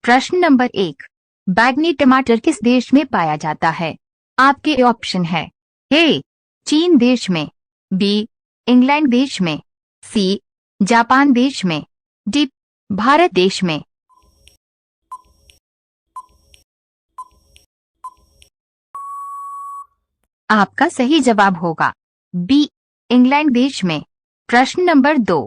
प्रश्न नंबर 1, बैंगनी टमाटर किस देश में पाया जाता है? आपके ऑप्शन है ए चीन देश में, बी इंग्लैंड देश में, सी जापान देश में, डी भारत देश में। आपका सही जवाब होगा बी इंग्लैंड देश में। प्रश्न नंबर 2,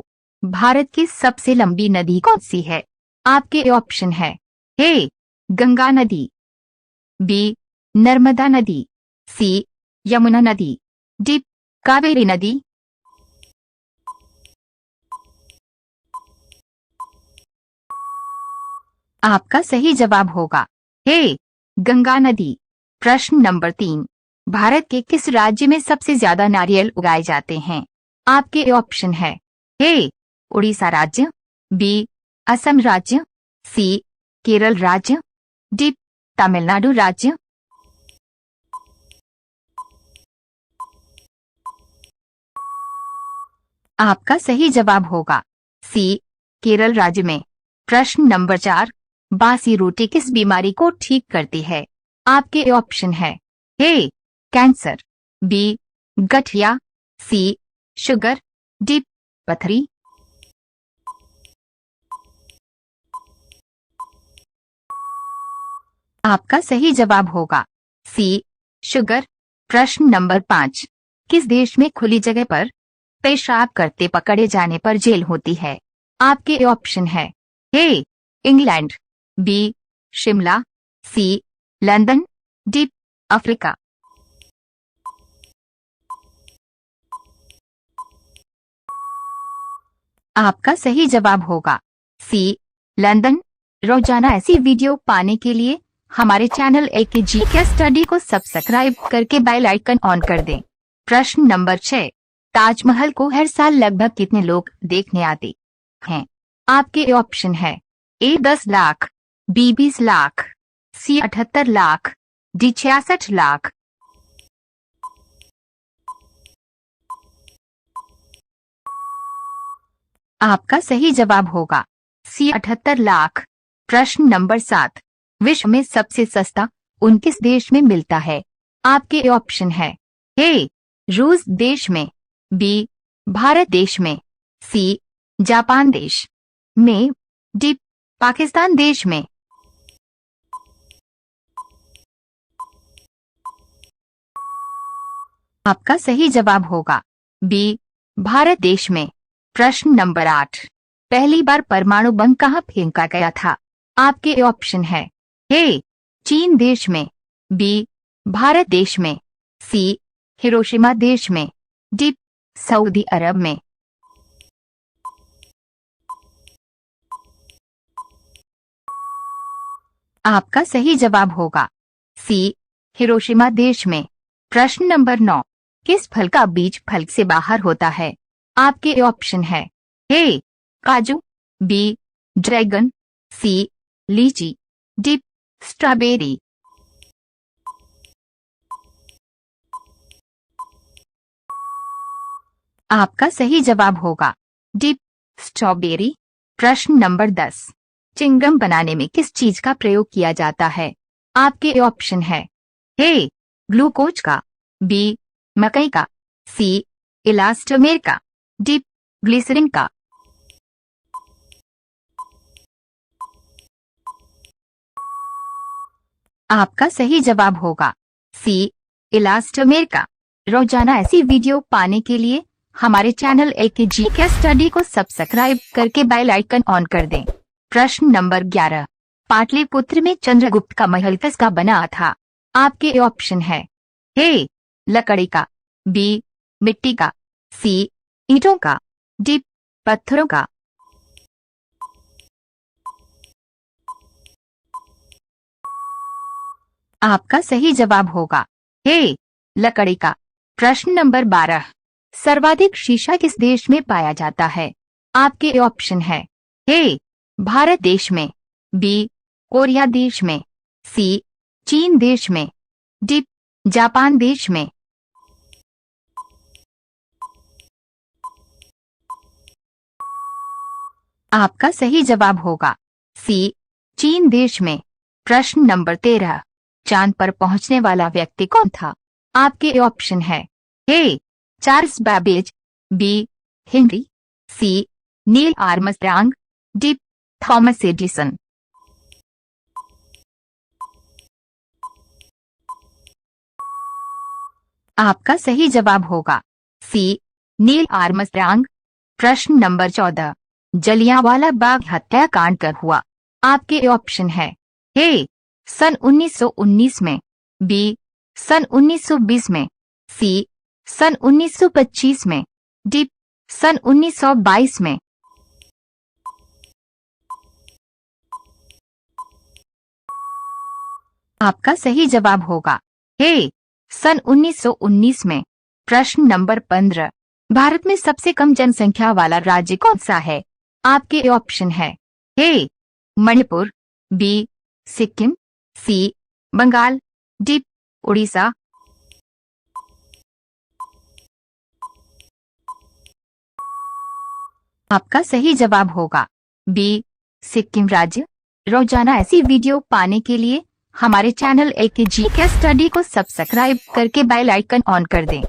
भारत की सबसे लंबी नदी कौन सी है? आपके ऑप्शन है ए गंगा नदी, बी नर्मदा नदी, सी यमुना नदी, डी कावेरी नदी। आपका सही जवाब होगा ए गंगा नदी। प्रश्न नंबर 3, भारत के किस राज्य में सबसे ज्यादा नारियल उगाए जाते हैं? आपके ऑप्शन है ए उड़ीसा राज्य, बी असम राज्य, सी केरल राज्य, डी तमिलनाडु राज्य। आपका सही जवाब होगा सी केरल राज्य में। प्रश्न नंबर 4, बासी रोटी किस बीमारी को ठीक करती है? आपके ऑप्शन है ए कैंसर, बी गठिया, सी शुगर, डी पथरी। आपका सही जवाब होगा सी शुगर। प्रश्न नंबर 5, किस देश में खुली जगह पर पेशाब करते पकड़े जाने पर जेल होती है? आपके ऑप्शन है A England, B Shimla, C London, D Africa. आपका सही जवाब होगा सी लंदन। रोजाना ऐसी वीडियो पाने के लिए हमारे चैनल एकेजी के स्टडी को सब्सक्राइब करके बेल आइकन ऑन कर दें। प्रश्न नंबर 6, ताजमहल को हर साल लगभग कितने लोग देखने आते हैं? आपके ऑप्शन है ए 10 लाख, बी 20 लाख, सी 78 लाख, डी 66 लाख। आपका सही जवाब होगा सी 78 लाख। प्रश्न नंबर 7, विश्व में सबसे सस्ता ऊन किस देश में मिलता है? आपके ऑप्शन है ए रूस देश में, बी भारत देश में, सी जापान देश में, डी पाकिस्तान देश में। आपका सही जवाब होगा बी भारत देश में। प्रश्न नंबर 8, पहली बार परमाणु बम कहाँ फेंका गया था? आपके ऑप्शन है ए चीन देश में, बी भारत देश में, सी हिरोशिमा देश में, डी सऊदी अरब में। आपका सही जवाब होगा सी हिरोशिमा देश में। प्रश्न नंबर 9, किस फल का बीज फल से बाहर होता है? आपके ऑप्शन है ए काजू, बी ड्रैगन, सी लीची, डी स्ट्रॉबेरी। आपका सही जवाब होगा डी स्ट्रॉबेरी। प्रश्न नंबर 10, चिंगम बनाने में किस चीज का प्रयोग किया जाता है? आपके ऑप्शन है ए ग्लूकोज का, बी मकई का, सी इलास्टोमेर का, डी ग्लिसरीन का। आपका सही जवाब होगा सी इलास्टोमेर का। रोजाना ऐसी वीडियो पाने के लिए हमारे चैनल एकेजी के स्टडी को सब्सक्राइब करके बेल आइकन ऑन कर दें। प्रश्न नंबर 11, पाटलिपुत्र में चंद्रगुप्त का महल किसका बना था? आपके ऑप्शन है ए लकड़ी का, बी मिट्टी का, सी ईंटों का, डी पत्थरों का। आपका सही जवाब होगा ए लकड़ी का। प्रश्न नंबर 12, सर्वाधिक शीशा किस देश में पाया जाता है? आपके ऑप्शन है ए भारत देश में, बी कोरिया देश में, सी चीन देश में, डी जापान देश में। आपका सही जवाब होगा सी चीन देश में। प्रश्न नंबर 13, चांद पर पहुंचने वाला व्यक्ति कौन था? आपके ऑप्शन है A Charles Babbage, B Henry, C Neil Armstrong, D Thomas Edison. आपका सही जवाब होगा सी नील आर्मस्ट्रांग। प्रश्न नंबर 14, जलियांवाला बाग हत्याकांड कब हुआ? आपके ऑप्शन है ए सन 1919 में, बी सन 1920 में, सी सन 1925 में, डी सन 1922 में। आपका सही जवाब होगा ए सन 1919 में। प्रश्न नंबर 15, भारत में सबसे कम जनसंख्या वाला राज्य कौन सा है? आपके ऑप्शन है ए मणिपुर, बी सिक्किम, सी बंगाल, डी उड़ीसा। आपका सही जवाब होगा बी सिक्किम राज्य। रोजाना ऐसी वीडियो पाने के लिए हमारे चैनल LKG केस स्टडी को सब्सक्राइब करके बेल आइकन ऑन कर दें।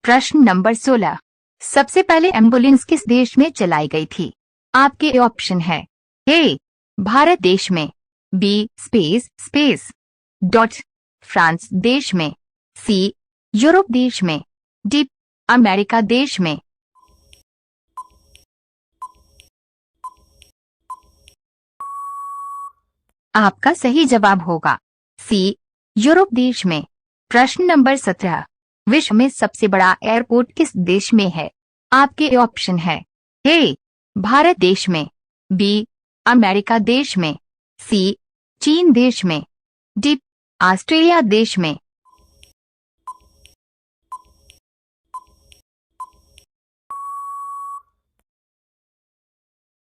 प्रश्न नंबर 16, सबसे पहले एम्बुलेंस किस देश में चलाई गई थी? आपके ऑप्शन है ए भारत देश में, बी स्पेस डॉट फ्रांस देश में, सी यूरोप देश में, डी अमेरिका देश में। आपका सही जवाब होगा सी यूरोप देश में। प्रश्न नंबर 17, विश्व में सबसे बड़ा एयरपोर्ट किस देश में है? आपके ऑप्शन है ए भारत देश में, बी अमेरिका देश में, सी चीन देश में, डी ऑस्ट्रेलिया देश में।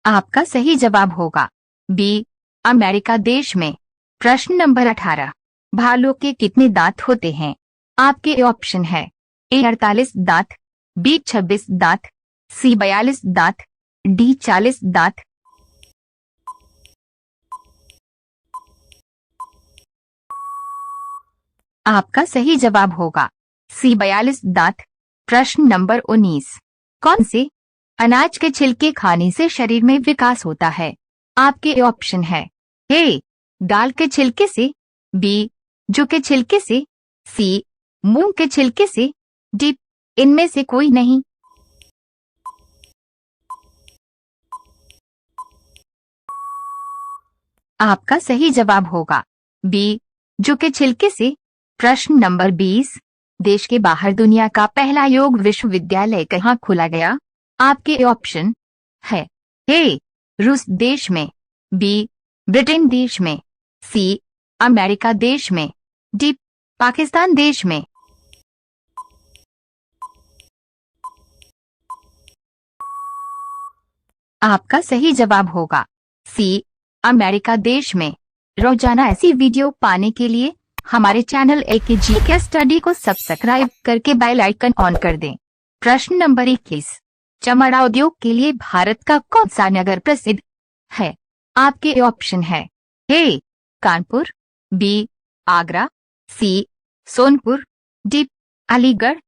आपका सही जवाब होगा बी अमेरिका देश में। प्रश्न नंबर 18, भालू के कितने दांत होते हैं? आपके ऑप्शन है ए 48 दांत, बी 26 दांत, सी 42 दांत, डी 40 दांत। आपका सही जवाब होगा सी 42 दांत। प्रश्न नंबर 19, कौन से अनाज के छिलके खाने से शरीर में विकास होता है? आपके ऑप्शन है ए दाल के छिलके से, बी जौ के छिलके से, सी मूंग के छिलके से, डी इनमें से कोई नहीं। आपका सही जवाब होगा बी जौ के छिलके से। प्रश्न नंबर 20, देश के बाहर दुनिया का पहला योग विश्वविद्यालय कहाँ खोला गया? आपके ऑप्शन है ए रूस देश में, बी ब्रिटेन देश में, सी अमेरिका देश में, डी पाकिस्तान देश में। आपका सही जवाब होगा सी अमेरिका देश में। रोजाना ऐसी वीडियो पाने के लिए हमारे चैनल LKG केस स्टडी को सब्सक्राइब करके बेल आइकन ऑन कर दें। प्रश्न नंबर 21, चमड़ा उद्योग के लिए भारत का कौन सा नगर प्रसिद्ध है? आपके ऑप्शन है ए कानपुर, बी आगरा, सी सोनपुर, डी अलीगढ़।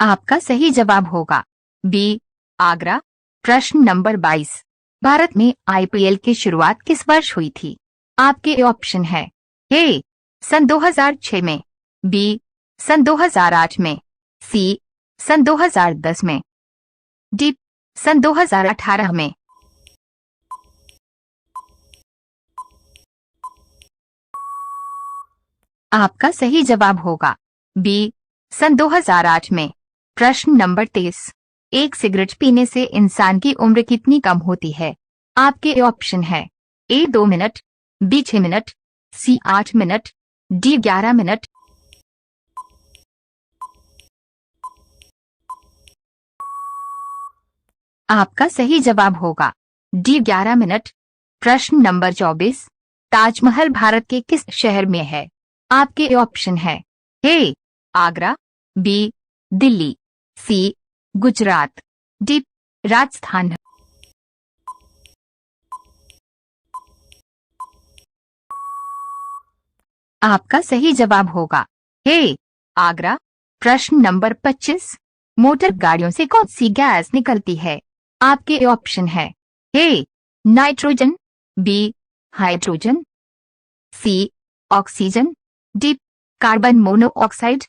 आपका सही जवाब होगा बी आगरा। प्रश्न नंबर 22, भारत में IPL की शुरुआत किस वर्ष हुई थी? आपके ऑप्शन है ए सन 2006 में, बी सन 2008 में, सी सन 2010 में, डी सन 2018 में। आपका सही जवाब होगा बी सन 2008 में। प्रश्न नंबर 23, एक सिगरेट पीने से इंसान की उम्र कितनी कम होती है? आपके ऑप्शन है ए 2 मिनट, बी 6 मिनट, सी 8 मिनट, डी 11 मिनट। आपका सही जवाब होगा डी 11 मिनट। प्रश्न नंबर 24, ताजमहल भारत के किस शहर में है? आपके ऑप्शन है ए आगरा, बी दिल्ली, सी गुजरात, डी राजस्थान। आपका सही जवाब होगा ए आगरा। प्रश्न नंबर 25, मोटर गाड़ियों से कौन सी गैस निकलती है? आपके ऑप्शन है A nitrogen, B hydrogen, C oxygen, D carbon monoxide.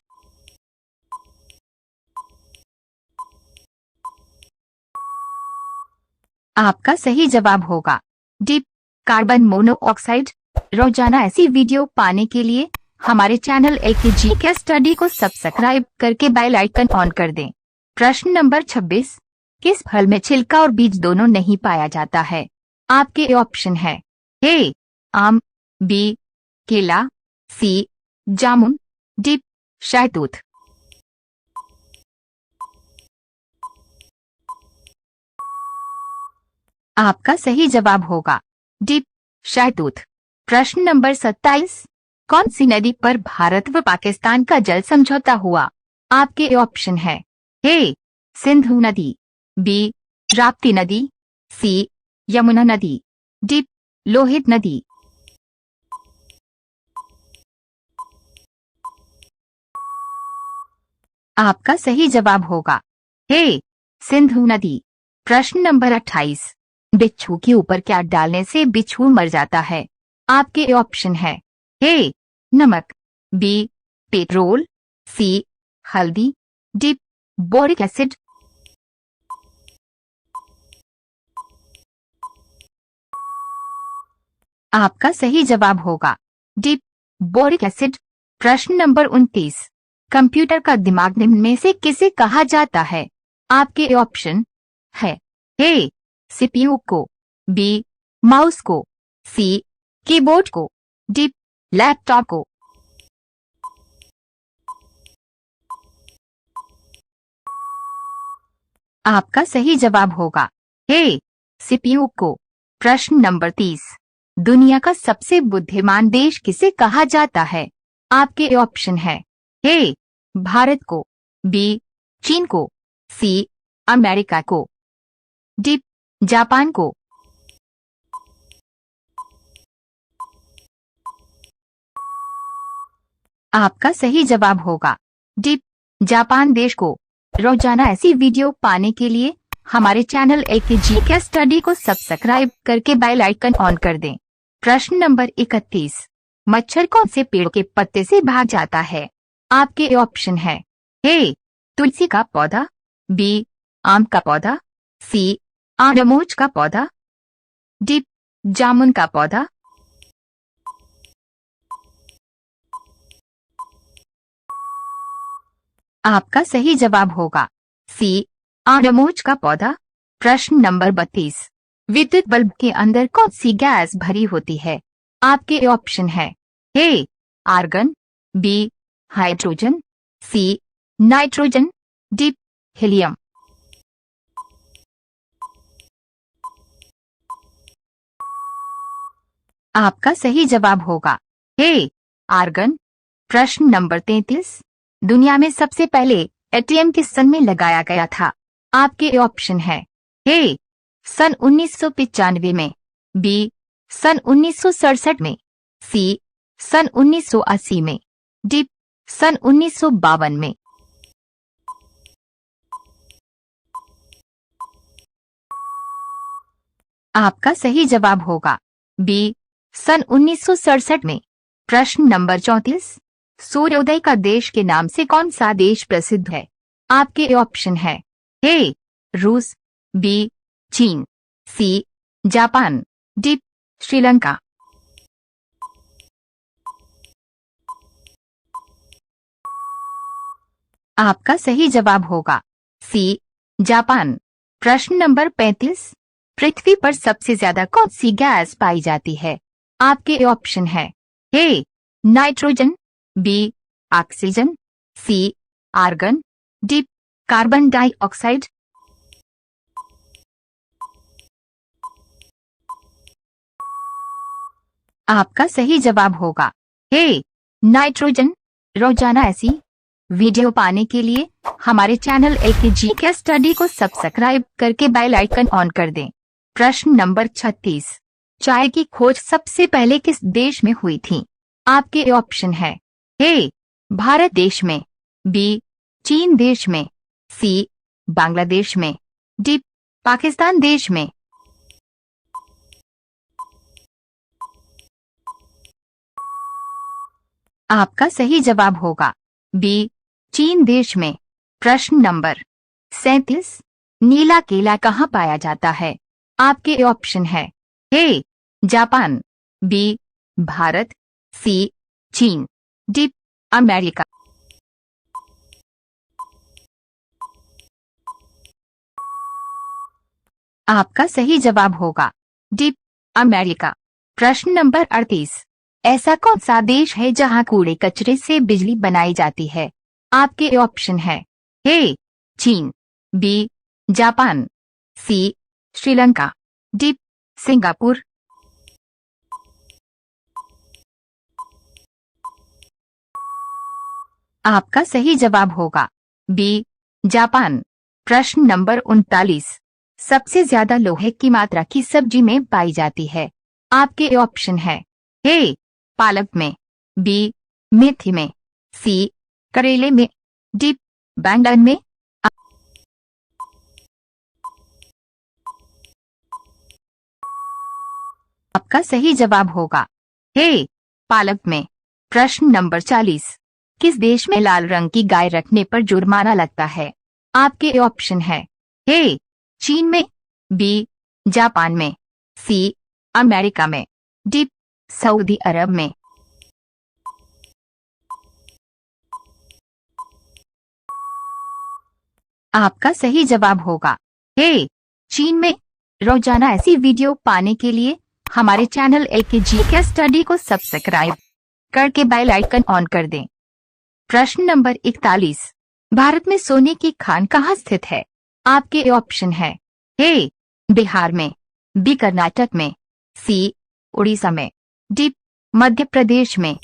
आपका सही जवाब होगा डी कार्बन मोनोऑक्साइड। रोजाना ऐसी वीडियो पाने के लिए हमारे चैनल एलकेजी के स्टडी को सब्सक्राइब करके बेल आइकन ऑन कर दें। प्रश्न नंबर 26, किस फल में छिलका और बीज दोनों नहीं पाया जाता है? आपके ऑप्शन है ए आम, बी केला, सी जामुन, डी शहतूत। आपका सही जवाब होगा डी शहतूत। प्रश्न नंबर 27, कौन सी नदी पर भारत व पाकिस्तान का जल समझौता हुआ? आपके ऑप्शन है ए सिंधु नदी, बी राप्ती नदी, सी यमुना नदी, डी लोहित नदी। आपका सही जवाब होगा ए सिंधु नदी। प्रश्न नंबर 28, बिच्छू के ऊपर क्या डालने से बिच्छू मर जाता है? आपके ऑप्शन है ए नमक, बी पेट्रोल, सी हल्दी, डी बोरिक एसिड। आपका सही जवाब होगा डी बोरिक एसिड। प्रश्न नंबर 29, कंप्यूटर का दिमाग निम्न में से किसे कहा जाता है? आपके ऑप्शन है ए सीपीयू को, बी माउस को, सी कीबोर्ड को, डी लैपटॉप को। आपका सही जवाब होगा ए सीपीयू को। प्रश्न नंबर 30, दुनिया का सबसे बुद्धिमान देश किसे कहा जाता है? आपके ऑप्शन है ए भारत को, बी चीन को, सी अमेरिका को, डी जापान को। आपका सही जवाब होगा डी जापान देश को। रोजाना ऐसी वीडियो पाने के लिए हमारे चैनल एलकेजी के स्टडी को सब्सक्राइब करके बेल आइकन ऑन कर दें। प्रश्न नंबर 31, मच्छर कौन से पेड़ के पत्ते से भाग जाता है? आपके ऑप्शन है ए तुलसी का पौधा, बी आम का पौधा, सी आमरमोज का पौधा, डी जामुन का पौधा। आपका सही जवाब होगा सी आमरमोज का पौधा। प्रश्न नंबर 32, विद्युत बल्ब के अंदर कौन सी गैस भरी होती है? आपके ऑप्शन है A argon, B hydrogen, C nitrogen, D helium. आपका सही जवाब होगा ए आर्गन। प्रश्न नंबर 33, दुनिया में सबसे पहले एटीएम किस सन में लगाया गया था? आपके ऑप्शन है ए सन 1995 में, बी सन 1967 में, सी सन 1980 में, डी सन 1952 में। आपका सही जवाब होगा बी सन 1967 में। प्रश्न नंबर 34, सूर्योदय का देश के नाम से कौन सा देश प्रसिद्ध है? आपके ऑप्शन है ए रूस, बी चीन, सी जापान, डी श्रीलंका। आपका सही जवाब होगा सी जापान। प्रश्न नंबर 35, पृथ्वी पर सबसे ज्यादा कौन सी गैस पाई जाती है? आपके ऑप्शन है A nitrogen, B oxygen, C argon, D carbon dioxide. आपका सही जवाब होगा ए नाइट्रोजन। रोजाना ऐसी वीडियो पाने के लिए हमारे चैनल एलके जीके स्टडी को सब्सक्राइब करके बेल आइकन ऑन कर दें। प्रश्न नंबर 36। चाय की खोज सबसे पहले किस देश में हुई थी? आपके ऑप्शन है ए भारत देश में, बी चीन देश में, सी बांग्लादेश में, डी पाकिस्तान देश में। आपका सही जवाब होगा बी चीन देश में। प्रश्न नंबर 37। नीला केला कहाँ पाया जाता है? आपके ऑप्शन है ए जापान, बी भारत, सी चीन, डी अमेरिका। आपका सही जवाब होगा डी अमेरिका। प्रश्न नंबर 38। ऐसा कौन सा देश है जहां कूड़े कचरे से बिजली बनाई जाती है? आपके ऑप्शन है ए चीन, बी जापान, सी श्रीलंका, डी सिंगापुर। आपका सही जवाब होगा बी जापान। प्रश्न नंबर 39। सबसे ज्यादा लोहे की मात्रा की सब्जी में पाई जाती है? आपके ऑप्शन है ए पालक में, बी मेथी में, सी करेले में, डी बैंगन में। आपका सही जवाब होगा ए पालक में। प्रश्न नंबर 40। किस देश में लाल रंग की गाय रखने पर जुर्माना लगता है? आपके ऑप्शन है ए चीन में, बी जापान में, सी अमेरिका में, डी सऊदी अरब में। आपका सही जवाब होगा ए चीन में। रोजाना ऐसी वीडियो पाने के लिए हमारे चैनल एलके जीके स्टडी को सब्सक्राइब करके बेल आइकन ऑन कर दें। प्रश्न नंबर 41। भारत में सोने की खान कहाँ स्थित है? आपके ऑप्शन है ए बिहार में, बी कर्नाटक में, सी उड़ीसा में, डी मध्य प्रदेश में।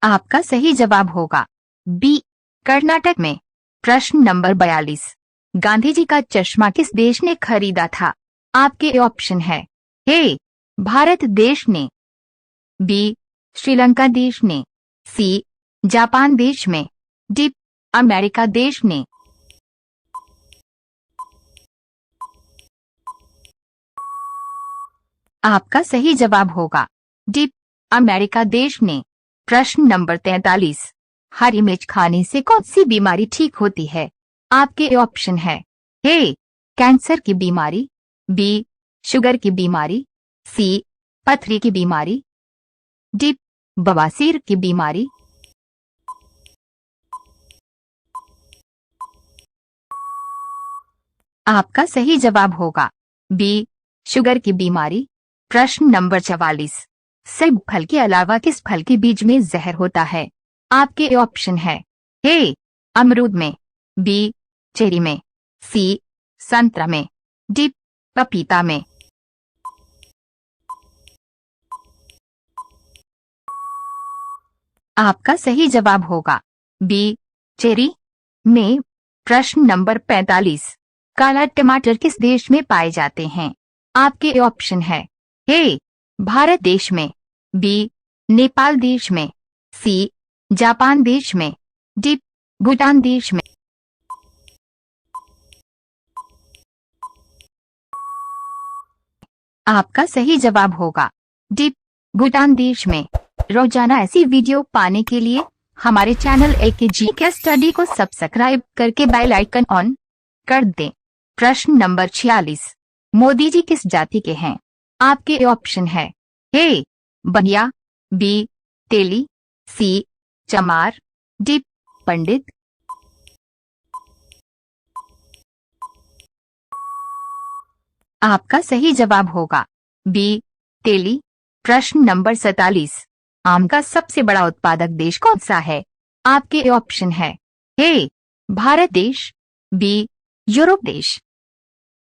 आपका सही जवाब होगा बी कर्नाटक में। प्रश्न नंबर 42। गांधी जी का चश्मा किस देश ने खरीदा था? आपके ऑप्शन है ए भारत देश ने, बी श्रीलंका देश ने, सी जापान देश में, डी अमेरिका देश ने। आपका सही जवाब होगा डी अमेरिका देश ने। प्रश्न नंबर 43। हरी मिर्च खाने से कौन सी बीमारी ठीक होती है? आपके ऑप्शन है ए कैंसर की बीमारी, बी शुगर की बीमारी, सी पथरी की बीमारी, डी बवासीर की बीमारी। आपका सही जवाब होगा बी शुगर की बीमारी। प्रश्न नंबर 44। सेब फल के अलावा किस फल के बीज में जहर होता है? आपके ऑप्शन है ए अमरूद में, बी चेरी में, सी संतरा में, डी पपीता में। आपका सही जवाब होगा बी चेरी में। प्रश्न नंबर 45। काला टमाटर किस देश में पाए जाते हैं? आपके ऑप्शन है ए भारत देश में, बी नेपाल देश में, सी जापान देश में, डी भूटान देश में। आपका सही जवाब होगा डी भूटान देश में। रोजाना ऐसी वीडियो पाने के लिए हमारे चैनल एलके जीके स्टडी को सब्सक्राइब करके बेल आइकन ऑन कर दें। प्रश्न नंबर 46। मोदी जी किस जाति के हैं? आपके ऑप्शन है ए बनिया, बी तेली, सी चमार, डी पंडित। आपका सही जवाब होगा बी तेली। प्रश्न नंबर 47। आम का सबसे बड़ा उत्पादक देश कौन सा है? आपके ऑप्शन है ए भारत देश, बी यूरोप देश,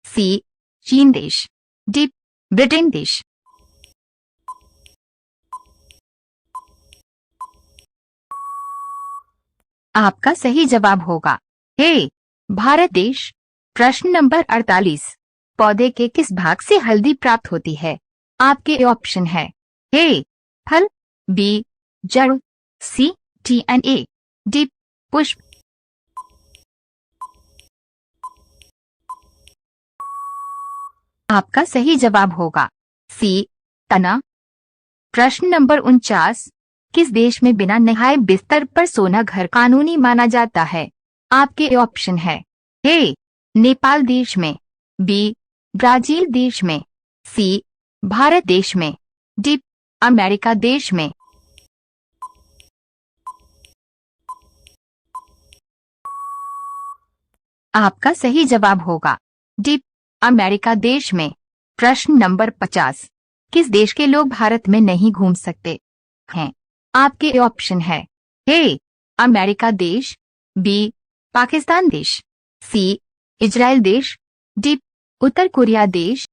सी चीन देश, डी ब्रिटेन देश। आपका सही जवाब होगा ए भारत देश। प्रश्न नंबर 48, पौधे के किस भाग से हल्दी प्राप्त होती है? आपके ऑप्शन है ए फल, बी जड़, सी डीएनए, डी पुष्प। आपका सही जवाब होगा सी तना। प्रश्न नंबर 49, किस देश में बिना नहाए बिस्तर पर सोना घर कानूनी माना जाता है? आपके ऑप्शन है ए नेपाल देश में, बी ब्राजील देश में, सी भारत देश में, डी अमेरिका देश में। आपका सही जवाब होगा डी अमेरिका देश में। प्रश्न नंबर 50, किस देश के लोग भारत में नहीं घूम सकते हैं? आपके ऑप्शन है ए अमेरिका देश, बी पाकिस्तान देश, सी इजराइल देश, डी उत्तर कोरिया देश।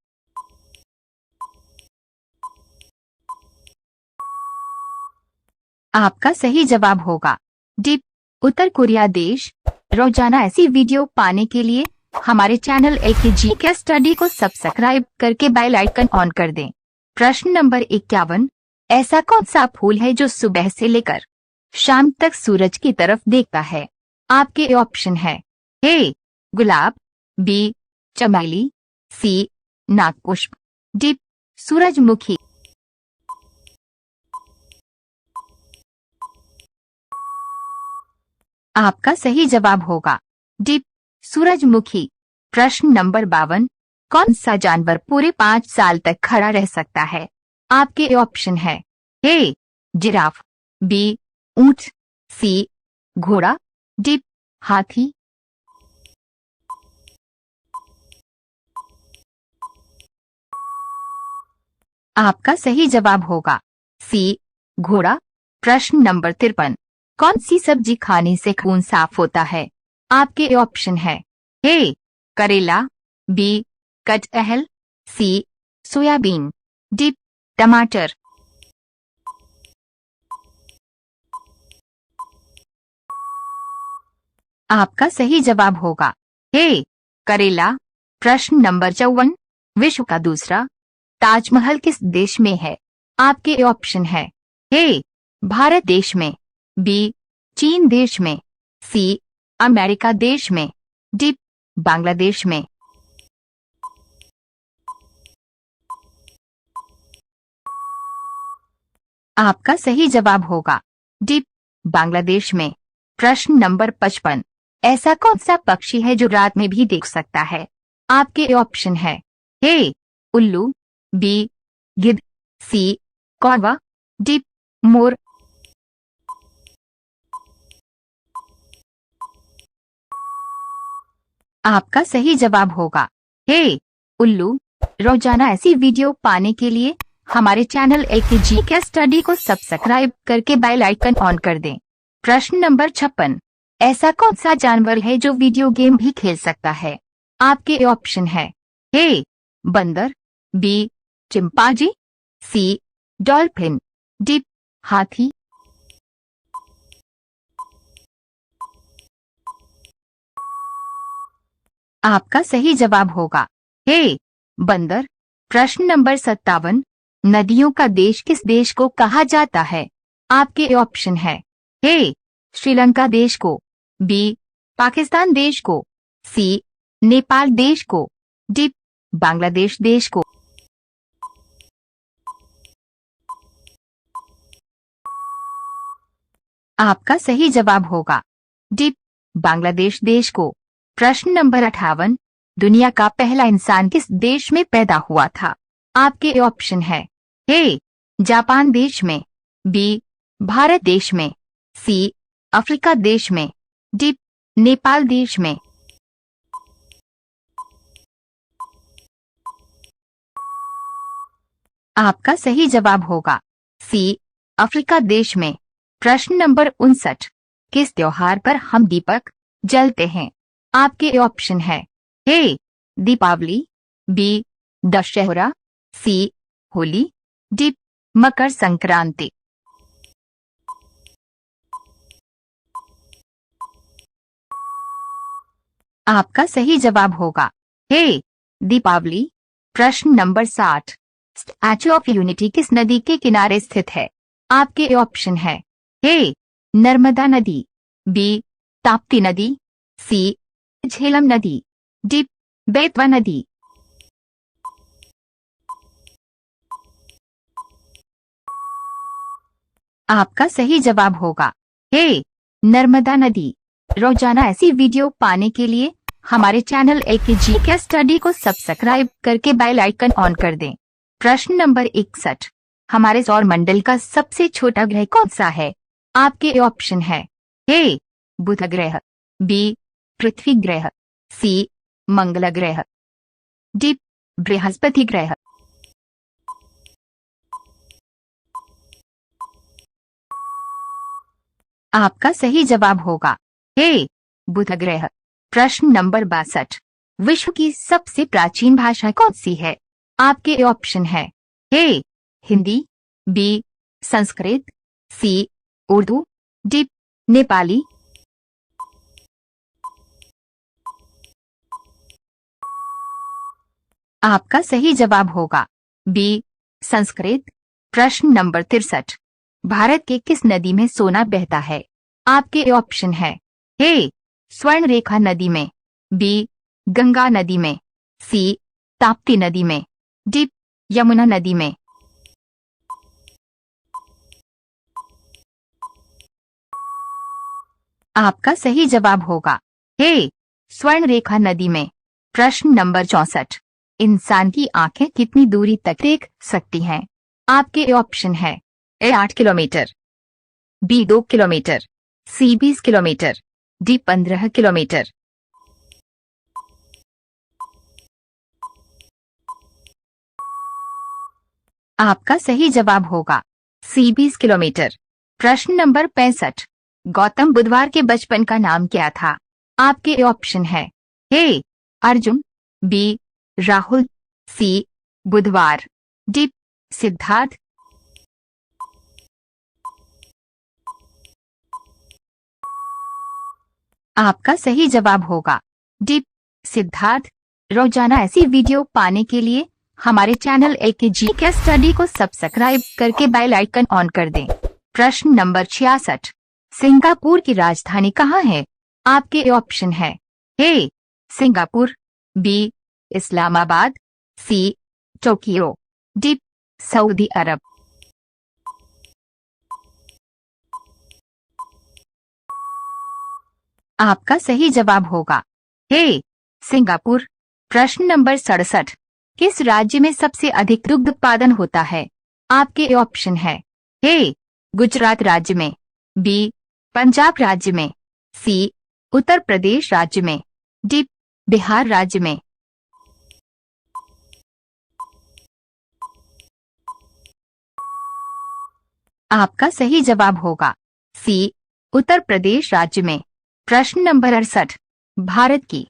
आपका सही जवाब होगा डी उत्तर कोरिया देश। रोजाना ऐसी वीडियो पाने के लिए हमारे चैनल एलकेजी के स्टडी को सब्सक्राइब करके बेल आइकन ऑन कर दें। प्रश्न नंबर 51, ऐसा कौन सा फूल है जो सुबह से लेकर शाम तक सूरज की तरफ देखता है? आपके ऑप्शन है ए गुलाब, बी चमेली, सी नागपुष्प, डी सूरजमुखी। आपका सही जवाब होगा डी सूरजमुखी। प्रश्न नंबर 52, कौन सा जानवर पूरे 5 साल तक खड़ा रह सकता है? आपके ऑप्शन है ए जिराफ, बी ऊंट, सी घोड़ा, डी हाथी। आपका सही जवाब होगा सी घोड़ा। प्रश्न नंबर 53, कौन सी सब्जी खाने से खून साफ होता है? आपके ऑप्शन है ए करेला, बी कटहल, सी सोयाबीन, डी टमाटर। आपका सही जवाब होगा ए करेला। प्रश्न नंबर 54, विश्व का दूसरा ताजमहल किस देश में है? आपके ऑप्शन है ए भारत देश में, बी चीन देश में, सी अमेरिका देश में, डी बांग्लादेश में। आपका सही जवाब होगा डी बांग्लादेश में। प्रश्न नंबर 55, ऐसा कौन सा पक्षी है जो रात में भी देख सकता है? आपके ऑप्शन है ए उल्लू, बी गिद्ध, सी कौवा, डी मोर। आपका सही जवाब होगा ए उल्लू। रोजाना ऐसी वीडियो पाने के लिए हमारे चैनल एलकेजी के स्टडी को सब्सक्राइब करके बेल आइकन ऑन कर दें। प्रश्न नंबर 56, ऐसा कौन सा जानवर है जो वीडियो गेम भी खेल सकता है? आपके ऑप्शन है ए बंदर, बी चिंपांजी, सी डॉल्फिन, डी हाथी। आपका सही जवाब होगा ए बंदर। प्रश्न नंबर 57, नदियों का देश किस देश को कहा जाता है? आपके ऑप्शन है ए श्रीलंका देश को, बी पाकिस्तान देश को, सी नेपाल देश को, डी बांग्लादेश देश को। आपका सही जवाब होगा डी बांग्लादेश देश को। प्रश्न नंबर 58, दुनिया का पहला इंसान किस देश में पैदा हुआ था? आपके ऑप्शन है ए जापान देश में, बी भारत देश में, सी अफ्रीका देश में, डी नेपाल देश में। आपका सही जवाब होगा सी अफ्रीका देश में। प्रश्न नंबर 59, किस त्योहार पर हम दीपक जलते हैं? आपके ऑप्शन है ए दीपावली, बी दशहरा, सी होली, डी मकर संक्रांति। आपका सही जवाब होगा ए दीपावली। प्रश्न नंबर 60। स्टैच्यू ऑफ यूनिटी किस नदी के किनारे स्थित है? आपके ऑप्शन है ए नर्मदा नदी, बी ताप्ती नदी, सी झेलम नदी, डी बेतवा नदी। आपका सही जवाब होगा ए नर्मदा नदी। रोजाना ऐसी वीडियो पाने के लिए हमारे चैनल एलकेजी के स्टडी को सब्सक्राइब करके बेल आइकन ऑन कर दें। प्रश्न नंबर 61। हमारे सौर मंडल का सबसे छोटा ग्रह कौन सा है? आपके ऑप्शन है ए बुध ग्रह, बी पृथ्वी ग्रह, सी मंगल ग्रह, डी बृहस्पति ग्रह। आपका सही जवाब होगा ए बुध ग्रह। प्रश्न नंबर 62। विश्व की सबसे प्राचीन भाषा कौन सी है? आपके ऑप्शन है ए हिंदी, बी संस्कृत, सी उर्दू, डी नेपाली। आपका सही जवाब होगा बी संस्कृत। प्रश्न नंबर 63। भारत के किस नदी में सोना बहता है? आपके ऑप्शन है ए स्वर्ण रेखा नदी में, बी गंगा नदी में, सी ताप्ती नदी में, डी यमुना नदी में। आपका सही जवाब होगा ए स्वर्ण रेखा नदी में। प्रश्न नंबर 64। इंसान की आंखें कितनी दूरी तक देख सकती हैं? आपके ऑप्शन है ए 8 किलोमीटर, बी 2 किलोमीटर, सी 20 किलोमीटर, डी 15 किलोमीटर। आपका सही जवाब होगा सी 20 किलोमीटर। प्रश्न नंबर 65। गौतम बुधवार के बचपन का नाम क्या था? आपके ऑप्शन है ए अर्जुन, बी राहुल, सी बुधवार, डी सिद्धार्थ। आपका सही जवाब होगा डी सिद्धार्थ। रोजाना ऐसी वीडियो पाने के लिए हमारे चैनल एलकेजी के स्टडी को सब्सक्राइब करके बेल आइकन ऑन कर दें। प्रश्न नंबर 66। सिंगापुर की राजधानी कहाँ है? आपके ऑप्शन है A Singapore, B Islamabad, C Tokyo, D Saudi Arab. आपका सही जवाब होगा ए सिंगापुर। प्रश्न नंबर 67। किस राज्य में सबसे अधिक दुग्ध उत्पादन होता है? आपके ऑप्शन है ए गुजरात राज्य में, बी पंजाब राज्य में, सी उत्तर प्रदेश राज्य में, डी बिहार राज्य में। आपका सही जवाब होगा सी उत्तर प्रदेश राज्य में। प्रश्न नंबर 68। भारत की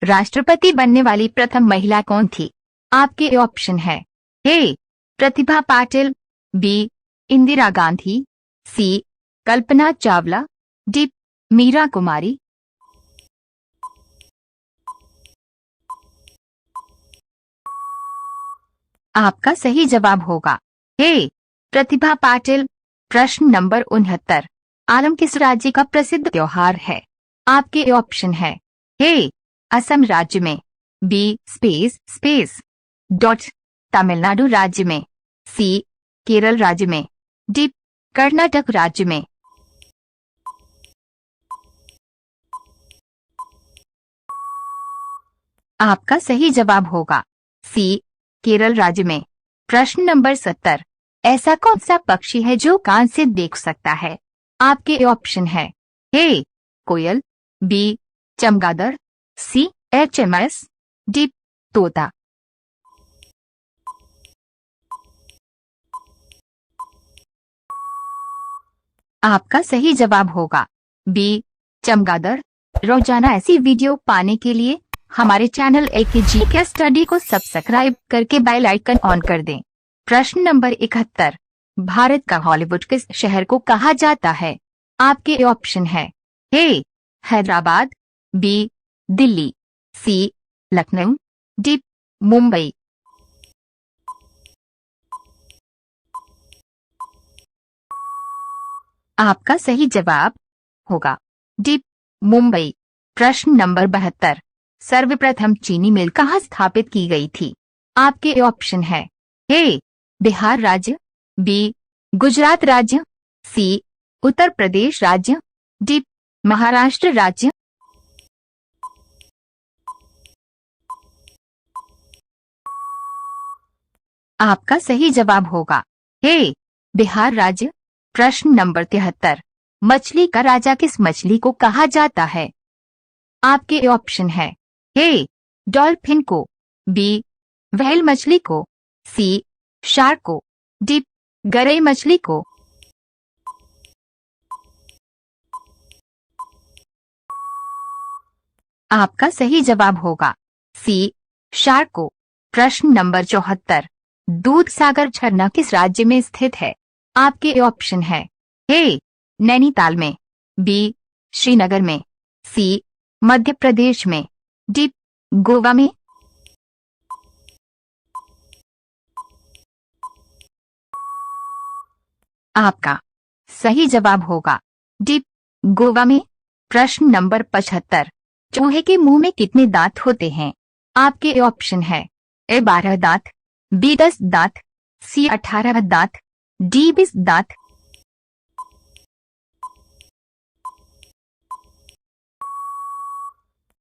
राष्ट्रपति बनने वाली प्रथम महिला कौन थी? आपके ऑप्शन है ए प्रतिभा पाटिल, बी इंदिरा गांधी, सी कल्पना चावला, डी मीरा कुमारी। आपका सही जवाब होगा ए प्रतिभा पाटिल। प्रश्न नंबर 69। आलम किस राज्य का प्रसिद्ध त्योहार है? आपके ऑप्शन है ए असम राज्य में, बी स्पेस डॉट तमिलनाडु राज्य में, सी केरल राज्य में, डी कर्नाटक राज्य में। आपका सही जवाब होगा सी केरल राज्य में। प्रश्न नंबर 70। ऐसा कौन सा पक्षी है जो कान से देख सकता है? आपके ऑप्शन है ए कोयल, बी चमगादड़, सी HMS, डी तोता। आपका सही जवाब होगा बी चमगादड़। रोजाना ऐसी वीडियो पाने के लिए हमारे चैनल एलकेजी के स्टडी को सब्सक्राइब करके बेल आइकन ऑन कर दें। प्रश्न नंबर 71। भारत का हॉलीवुड किस शहर को कहा जाता है? आपके ऑप्शन है ए हैदराबाद, बी दिल्ली, सी लखनऊ, डी मुंबई। आपका सही जवाब होगा डी मुंबई। प्रश्न नंबर 72, सर्वप्रथम चीनी मिल कहाँ स्थापित की गई थी? आपके ऑप्शन है ए बिहार राज्य, बी गुजरात राज्य, सी उत्तर प्रदेश राज्य, डी महाराष्ट्र राज्य। आपका सही जवाब होगा ए बिहार राज्य। प्रश्न नंबर 73, मछली का राजा किस मछली को कहा जाता है? आपके ऑप्शन है ए डॉल्फिन को, बी व्हेल मछली को, सी शार्क को, डी गरई मछली को। आपका सही जवाब होगा सी शार्क को। प्रश्न नंबर 74, दूध सागर झरना किस राज्य में स्थित है? आपके ऑप्शन है ए नैनीताल में, बी श्रीनगर में, सी मध्य प्रदेश में, डी गोवा में। आपका सही जवाब होगा डी गोवा में। प्रश्न नंबर 75, चूहे के मुंह में कितने दांत होते हैं? आपके ऑप्शन है ए 12 दांत, बी 10 दांत, सी 18 दांत, डी 20 दांत।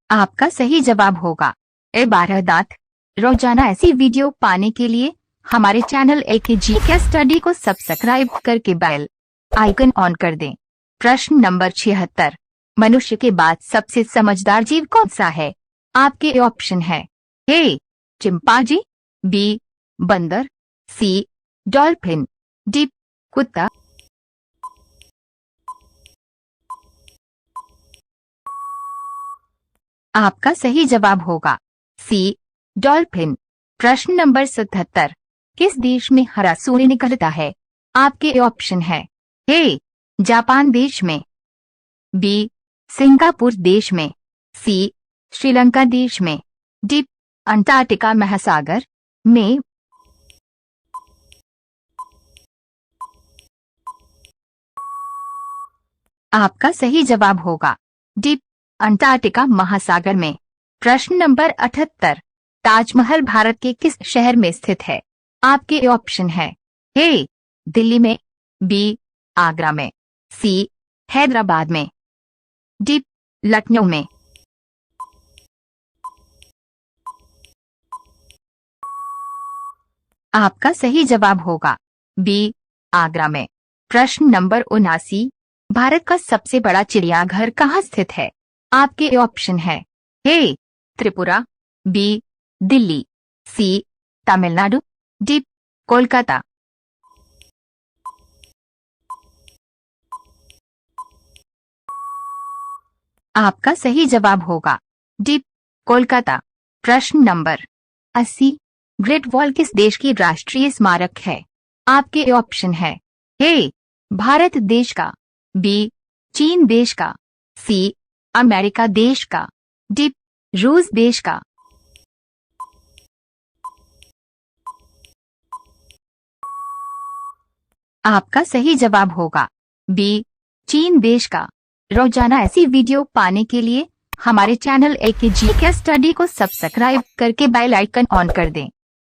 आपका सही जवाब होगा ए 12 दांत। रोजाना ऐसी वीडियो पाने के लिए हमारे चैनल एलके जीके स्टडी को सब्सक्राइब करके बेल आइकन ऑन कर दें। प्रश्न नंबर 76, मनुष्य के बाद सबसे समझदार जीव कौन सा है? आपके ऑप्शन है ए चिंपांजी, बी बंदर, सी डॉल्फिन, डी कुत्ता। आपका सही जवाब होगा सी डॉल्फिन। प्रश्न नंबर 77, किस देश में हरा सूर्य निकलता है? आपके ऑप्शन है ए जापान देश में, बी सिंगापुर देश में, सी श्रीलंका देश में, डी अंटार्कटिका महासागर में। आपका सही जवाब होगा डी अंटार्कटिका महासागर में। प्रश्न नंबर 78, ताजमहल भारत के किस शहर में स्थित है? आपके ऑप्शन है ए दिल्ली में, बी आगरा में, सी हैदराबाद में, डी लखनऊ में। आपका सही जवाब होगा बी आगरा में। प्रश्न नंबर 79, भारत का सबसे बड़ा चिड़ियाघर कहाँ स्थित है? आपके ऑप्शन है ए त्रिपुरा, बी दिल्ली, सी तमिलनाडु, डी कोलकाता। आपका सही जवाब होगा डी कोलकाता। प्रश्न नंबर 80, ग्रेट वॉल किस देश की राष्ट्रीय स्मारक है? आपके ऑप्शन है ए भारत देश का, बी चीन देश का, सी अमेरिका देश का, डी रूस देश का। आपका सही जवाब होगा बी चीन देश का। रोजाना ऐसी वीडियो पाने के लिए हमारे चैनल एलके जीके स्टडी को सब्सक्राइब करके बेल आइकन ऑन कर दें।